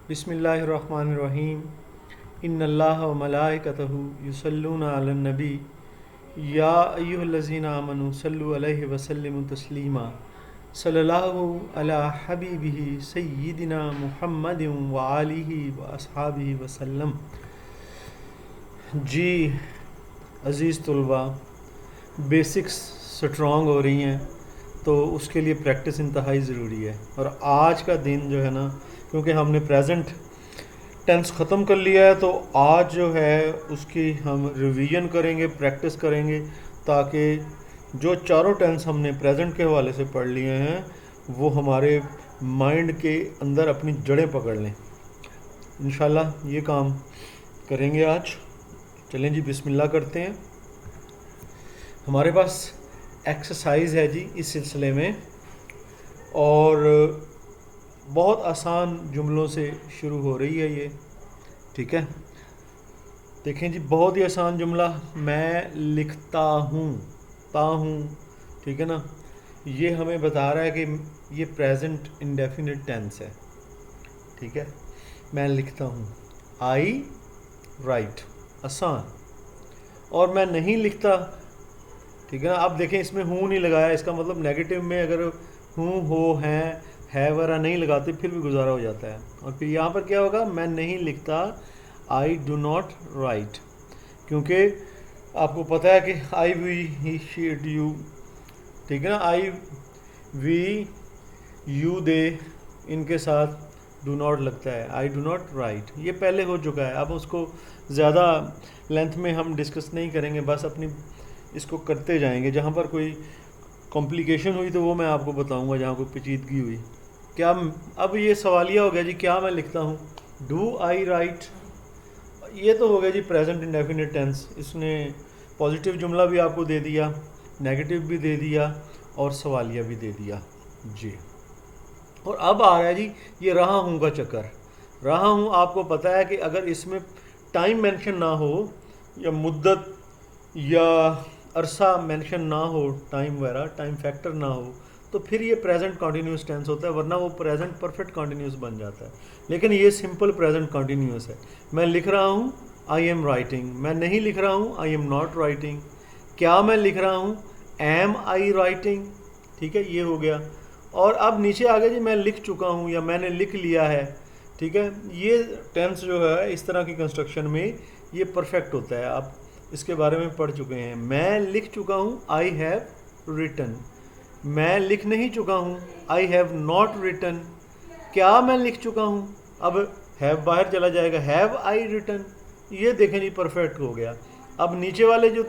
बिस्मिल्लाहिर्रहमानिर्रहीम। इन्नल्लाह व मलाइकतहु युसल्लूना अलन नबी या अय्युहल्लज़ीना आमनू सल्लु अलैहि व सल्लिमु तस्लीमा। सल्लल्लाहु अला हबीबिही सय्यिदिना मुहम्मदिन व आलिहि व अस्हाबिहि वसल्लम। जी अज़ीज़ तलबा, बेसिक्स स्ट्रॉन्ग हो रही हैं तो उसके लिए प्रैक्टिस इंतहाई ज़रूरी है। और आज का दिन जो है ना, क्योंकि हमने प्रेजेंट टेंस ख़त्म कर लिया है, तो आज जो है उसकी हम रिवीजन करेंगे, प्रैक्टिस करेंगे, ताकि जो चारों टेंस हमने प्रेजेंट के हवाले से पढ़ लिए हैं वो हमारे माइंड के अंदर अपनी जड़ें पकड़ लें। इंशाल्लाह ये काम करेंगे आज। चलें जी, बिस्मिल्लाह करते हैं। हमारे पास एक्सरसाइज है जी इस सिलसिले में, और बहुत आसान जुमलों से शुरू हो रही है ये। ठीक है, देखें जी, बहुत ही आसान जुमला। मैं लिखता हूँ, ता हूँ, ठीक है ना। ये हमें बता रहा है कि ये प्रेजेंट इंडेफिनिट टेंस है। ठीक है, मैं लिखता हूँ, आई राइट, आसान। और मैं नहीं लिखता, ठीक है ना। अब देखें, इसमें हूँ नहीं लगाया, इसका मतलब नेगेटिव में अगर हूँ, हो, हैं, है वगैरह नहीं लगाते फिर भी गुजारा हो जाता है। और फिर यहाँ पर क्या होगा, मैं नहीं लिखता, आई डू नॉट राइट। क्योंकि आपको पता है कि I, we, he, she, it, you, ठीक है ना। आई, वी, यू, दे, इनके साथ डू नॉट लगता है, आई डू नॉट राइट। ये पहले हो चुका है, अब उसको ज़्यादा लेंथ में हम डिस्कस नहीं करेंगे, बस अपनी इसको करते जाएंगे। जहाँ पर कोई कॉम्प्लिकेशन हुई तो वो मैं आपको बताऊंगा, जहाँ कोई पेचीदगी हुई। क्या अब ये सवालिया हो गया जी, क्या मैं लिखता हूँ, डू आई राइट। ये तो हो गया जी प्रेजेंट इंडेफिनिट टेंस। इसने पॉजिटिव जुमला भी आपको दे दिया, नेगेटिव भी दे दिया और सवालिया भी दे दिया जी। और अब आ रहा है जी ये रहा हूँ का चक्कर। रहा हूँ, आपको पता है कि अगर इसमें टाइम मेंशन ना हो या मुद्दत या अरसा मेंशन ना हो, टाइम वगैरह, टाइम फैक्टर ना हो, तो फिर ये प्रेजेंट कॉन्टीन्यूस टेंस होता है, वरना वो प्रेजेंट परफेक्ट कॉन्टीन्यूस बन जाता है। लेकिन ये सिंपल प्रेजेंट कॉन्टीन्यूस है। मैं लिख रहा हूँ, आई एम राइटिंग। मैं नहीं लिख रहा हूँ, आई एम नॉट राइटिंग। क्या मैं लिख रहा हूँ, एम आई राइटिंग। ठीक है, ये हो गया। और अब नीचे आ गया जी, मैं लिख चुका हूँ या मैंने लिख लिया है। ठीक है, ये टेंस जो है इस तरह की कंस्ट्रक्शन में ये परफेक्ट होता है। आप इसके बारे में पढ़ चुके हैं। मैं लिख चुका हूँ, आई हैव रिटन। मैं लिख नहीं चुका हूँ, आई हैव नॉट रिटन। क्या मैं लिख चुका हूँ, अब हैव बाहर चला जाएगा, हैव आई रिटन। ये देखें जी, परफेक्ट हो गया। अब नीचे वाले जो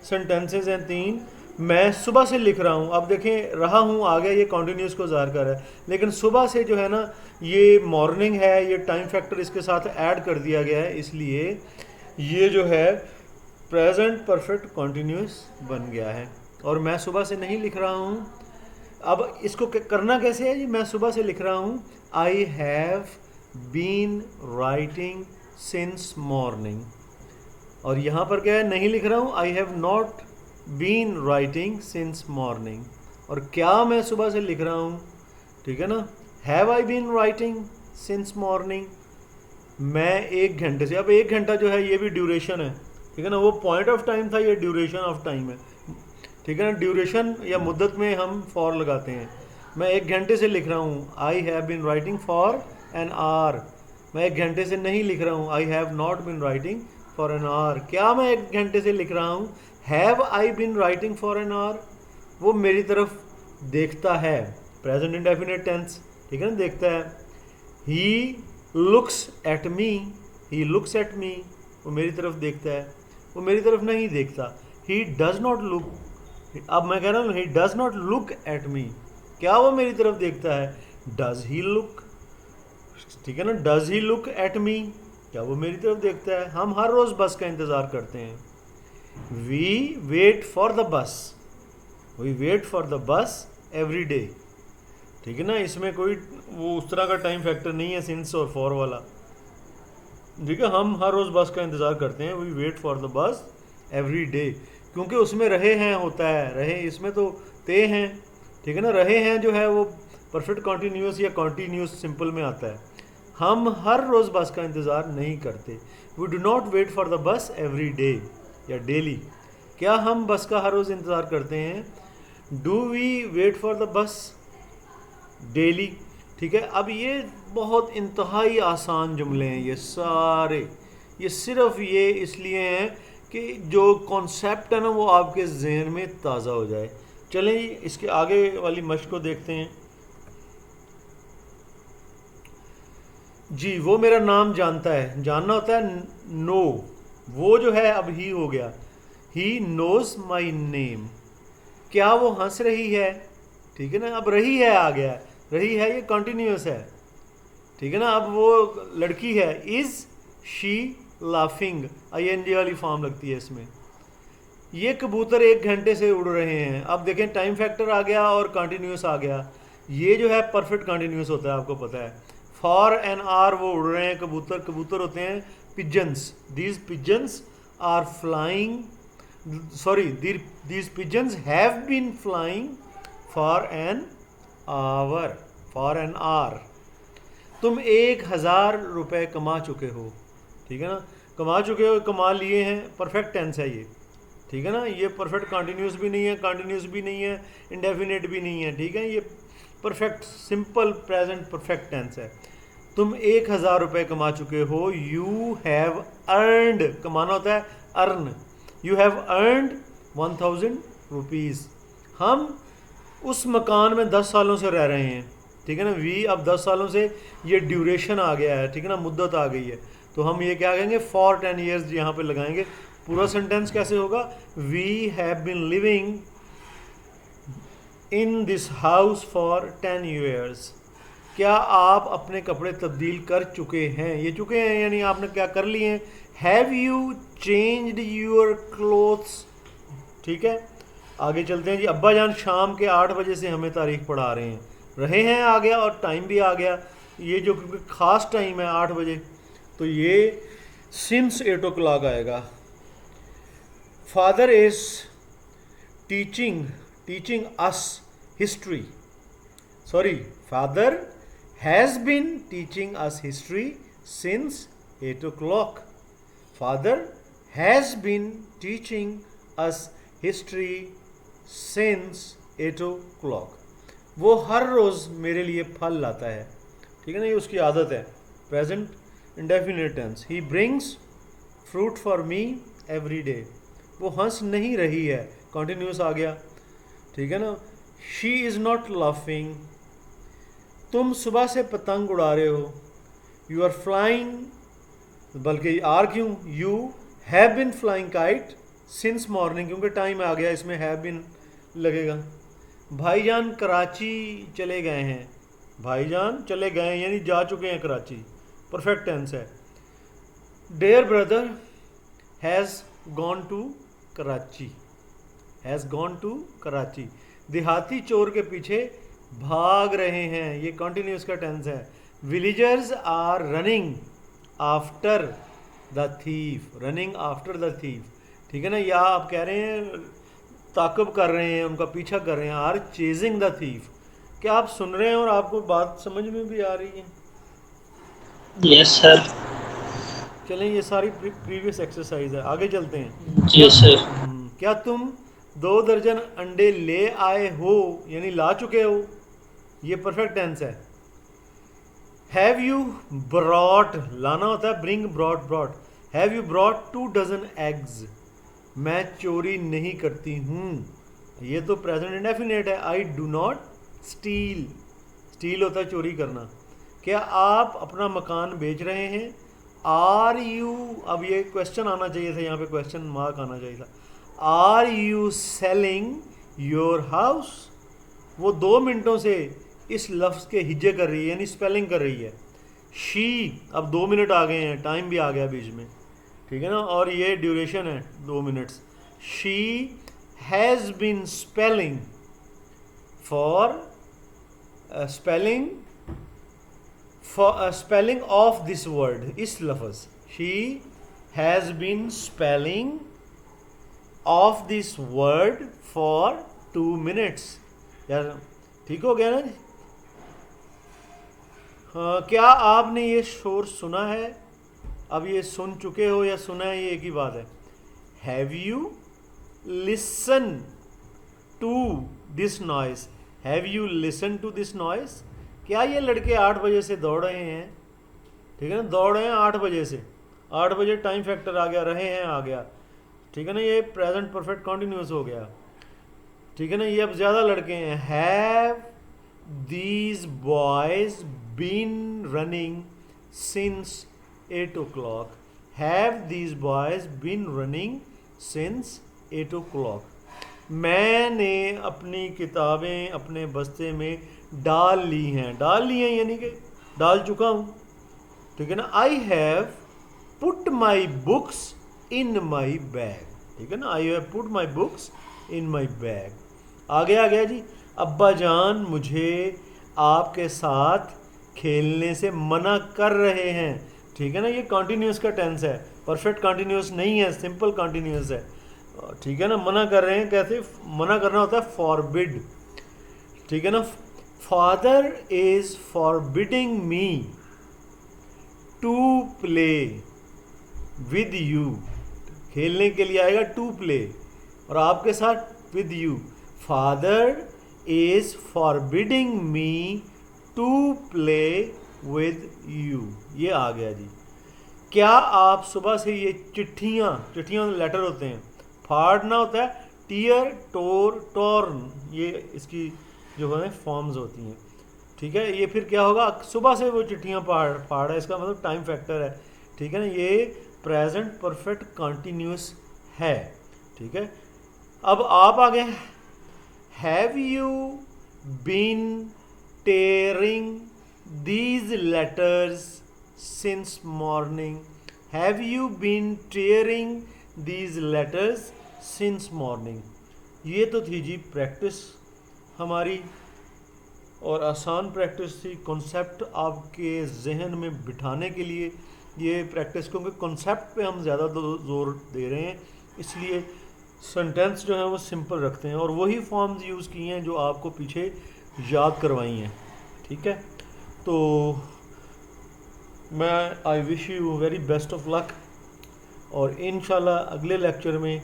सेंटेंसेस हैं तीन, मैं सुबह से लिख रहा हूँ, अब देखें रहा हूँ आ गया, ये कॉन्टीन्यूस को ज़ाहिर कर रहा है। लेकिन सुबह से जो है ना, ये मॉर्निंग है, ये टाइम फैक्टर इसके साथ ऐड कर दिया गया है, इसलिए ये जो है प्रेजेंट परफेक्ट कॉन्टीन्यूस बन गया है। और मैं सुबह से नहीं लिख रहा हूँ, अब इसको करना कैसे है जी। मैं सुबह से लिख रहा हूँ, I have been writing since morning. और यहाँ पर क्या है, नहीं लिख रहा हूँ, I have not been writing since morning. और क्या मैं सुबह से लिख रहा हूँ, ठीक है ना, have I been writing since morning. मैं एक घंटे से, अब एक घंटा जो है ये भी ड्यूरेशन है, ठीक है ना। वो पॉइंट ऑफ टाइम था, ये ड्यूरेशन ऑफ टाइम है, ठीक है ना। ड्यूरेशन या मुद्दत में हम फॉर लगाते हैं। मैं एक घंटे से लिख रहा हूँ, I have been writing for an hour. मैं एक घंटे से नहीं लिख रहा हूँ, I have not been writing for an hour. क्या मैं एक घंटे से लिख रहा हूँ, have I been writing for an hour. वो मेरी तरफ देखता है, प्रेजेंट इंडेफिनिट टेंस, ठीक है ना, देखता है। He looks at me, he looks at me, वो मेरी तरफ देखता है। वो मेरी तरफ नहीं देखता, ही डज नॉट लुक। अब मैं कह रहा हूँ, he does not look at me. क्या वो मेरी तरफ देखता है, डज ही लुक, ठीक है ना, does he look at me, क्या वो मेरी तरफ देखता है। हम हर रोज़ बस का इंतज़ार करते हैं, we wait for the bus, we wait for the bus every day, ठीक है ना। इसमें कोई वो उस तरह का टाइम फैक्टर नहीं है सिंस और फॉर वाला, ठीक है। हम हर रोज़ बस का इंतज़ार करते हैं, we wait for the bus every day, क्योंकि उसमें रहे हैं होता है, रहे इसमें तो ते हैं, ठीक है ना। रहे हैं जो है वो परफेक्ट कॉन्टीन्यूस या कॉन्टीन्यूस सिंपल में आता है। हम हर रोज़ बस का इंतज़ार नहीं करते। We do not wait for the bus every day या डेली। क्या हम बस का हर रोज़ इंतज़ार करते हैं? Do we wait for the bus daily? ठीक है, अब ये बहुत इंतहाई आसान जुमले हैं ये सारे। ये सिर्फ ये इसलिए हैं कि जो कॉन्सेप्ट है ना वो आपके जहन में ताज़ा हो जाए। चलें इसके आगे वाली मश्क को देखते हैं। जी, वो मेरा नाम जानता है। जानना होता है नो, वो जो है अब ही हो गया। He knows my name. क्या वो हंस रही है? ठीक है ना, अब रही है आ गया। रही है ये कॉन्टिन्यूस है। ठीक है ना, अब वो लड़की है। इज शी लाफिंग, ING वाली फॉर्म लगती है इसमें। ये कबूतर 1 घंटे से उड़ रहे हैं। अब देखें टाइम फैक्टर आ गया और कॉन्टिन्यूस आ गया। ये जो है परफेक्ट कॉन्टिन्यूस होता है, आपको पता है। फॉर एन आर वो उड़ रहे हैं कबूतर। कबूतर होते हैं pigeons. These pigeons are flying, sorry these pigeons have been flying for an hour, for an hour. तुम 1,000 रुपये कमा चुके हो। ठीक है ना, कमा चुके हो, कमा लिए हैं, परफेक्ट टेंस है ये। ठीक है ना, ये परफेक्ट कॉन्टिन्यूस भी नहीं है, कॉन्टिन्यूस भी नहीं है, इंडेफिनेट भी नहीं है। ठीक है, ये perfect simple present perfect tense है। तुम 1,000 रुपये कमा चुके हो। यू हैव अर्नड, कमाना होता है earn. You have earned 1,000 rupees. हम उस मकान में 10 सालों से रह रहे हैं। ठीक है ना, वी अब 10 सालों से ये ड्यूरेशन आ गया है। ठीक है ना, मुद्दत आ गई है, तो हम ये क्या कहेंगे? फॉर 10 ईयर्स यहाँ पे लगाएंगे। पूरा सेंटेंस कैसे होगा? We have been living in this house for 10 years. क्या आप अपने कपड़े तब्दील कर चुके हैं? ये चुके हैं यानी आपने क्या कर लिए हैं। Have you changed your clothes? ठीक है, आगे चलते हैं जी। अब्बा जान शाम के 8 बजे से हमें तारीख पढ़ा रहे हैं आ गया, और टाइम भी आ गया। ये जो क्योंकि ख़ास टाइम है 8 बजे, तो ये सिंस 8 o'clock आएगा। Father is teaching us history, sorry father has been teaching us history since 8 o'clock। Father has been teaching us history since 8 o'clock। वो हर रोज़ मेरे लिए फल लाता है। ठीक है ना, ये उसकी आदत है। Present indefinite tense. He brings fruit for me every day. वो हंस नहीं रही है, कॉन्टिन्यूस आ गया। ठीक है ना, शी इज़ नॉट लाफिंग। तुम सुबह से पतंग उड़ा रहे हो। यू आर फ्लाइंग, बल्कि आर क्यों, you have been flying kite since morning, क्योंकि टाइम आ गया, इसमें हैव बिन लगेगा। भाईजान कराची चले गए हैं। भाईजान चले गए हैं यानी जा चुके हैं कराची, परफेक्ट टेंस है। Their brother has gone to Karachi, has gone to Karachi. देहाती चोर के पीछे भाग रहे हैं, ये कॉन्टिन्यूस का टेंस है। Villagers are running after the thief, running after the thief. ठीक है ना, या आप कह रहे हैं ताक़ब कर रहे हैं, उनका पीछा कर रहे हैं। Are chasing the thief. क्या आप सुन रहे हैं और आपको बात समझ में भी आ रही है? Yes sir. चलें, ये सारी प्रीवियस एक्सरसाइज है, आगे चलते हैं। जी सर। क्या तुम 2 दर्जन अंडे ले आए हो, यानी ला चुके हो, ये परफेक्ट टेंस है। हैव यू ब्रॉट, लाना होता है bring, brought. Have you brought 2 dozen eggs. मैं चोरी नहीं करती हूँ, ये तो प्रेजेंट इंडेफिनेट है। I do not steel, steel होता है चोरी करना। क्या आप अपना मकान बेच रहे हैं? आर यू, अब ये क्वेश्चन आना चाहिए था, यहाँ पे क्वेश्चन मार्क आना चाहिए था। Are you selling your house? वो 2 मिनटों से इस लफ्ज़ के हिज्जे कर रही है, यानी स्पेलिंग कर रही है। शी, अब 2 मिनट आ गए हैं, टाइम भी आ गया बीच में। ठीक है ना, और ये ड्यूरेशन है 2 minutes. She has been spelling for spelling of this word, इस लफ्ज़। She has been spelling of this word for 2 minutes। यार ठीक हो गया ना जी? क्या आपने ये शोर सुना है? अब ये सुन चुके हो या सुना है, ये एक ही बात है। Have you listen to this noise? Have you listen to this noise? क्या ये लड़के 8 बजे से दौड़ रहे हैं? ठीक है ना, दौड़ रहे हैं 8 बजे से। 8 बजे टाइम फैक्टर आ गया, रहे हैं आ गया। ठीक है ना, ये प्रेजेंट परफेक्ट कॉन्टिन्यूस हो गया। ठीक है ना, ये अब ज़्यादा लड़के हैं। Have these boys been running since 8 o'clock? Have these boys been running since 8 o'clock? मैंने अपनी किताबें अपने बस्ते में डाल ली हैं। डाल ली हैं यानी कि डाल चुका हूँ। ठीक है ना, I have put my books in my bag. ठीक है ना, I have put my books in my bag. आगे आ गया जी, अब्बा जान मुझे आपके साथ खेलने से मना कर रहे हैं। ठीक है ना, ये कॉन्टिन्यूस का टेंस है, परफेक्ट कॉन्टिन्यूस नहीं है, सिंपल कॉन्टिन्यूस है। ठीक है ना, मना कर रहे हैं, कैसे मना करना होता है? फॉरबिड। ठीक है ना, father is forbidding me to play with you. खेलने के लिए आएगा टू प्ले, और आपके साथ with you. Father is forbidding me to play with you. ये आ गया जी। क्या आप सुबह से ये चिट्ठियाँ लेटर होते हैं, फाड़ना होता है टीयर, टोर, टॉर्न, ये इसकी जो है फॉर्म्स होती हैं। ठीक है, ये फिर क्या होगा? सुबह से वो चिट्ठियाँ फाड़ है, इसका मतलब टाइम फैक्टर है। ठीक है ना, ये प्रेजेंट परफेक्ट कॉन्टिन्यूस है। ठीक है, अब आप आ गए। Have you been tearing these letters since morning? Have you been tearing these letters since morning? ये तो थी जी प्रैक्टिस हमारी, और आसान प्रैक्टिस थी। कॉन्सेप्ट आपके जहन में बिठाने के लिए ये प्रैक्टिस, क्योंकि कॉन्सेप्ट पे हम ज़्यादा जोर दे रहे हैं, इसलिए सेंटेंस जो है वो सिंपल रखते हैं, और वही फॉर्म्स यूज़ किए हैं जो आपको पीछे याद करवाई हैं। ठीक है, तो मैं I wish you very best of luck, और इंशाल्लाह अगले लेक्चर में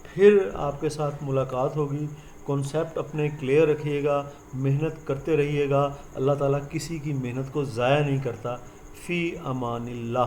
फिर आपके साथ मुलाकात होगी। कॉन्सेप्ट अपने क्लियर रखिएगा, मेहनत करते रहिएगा। अल्लाह ताला किसी की मेहनत को ज़ाया नहीं करता। फ़ी अमानिल्लाह।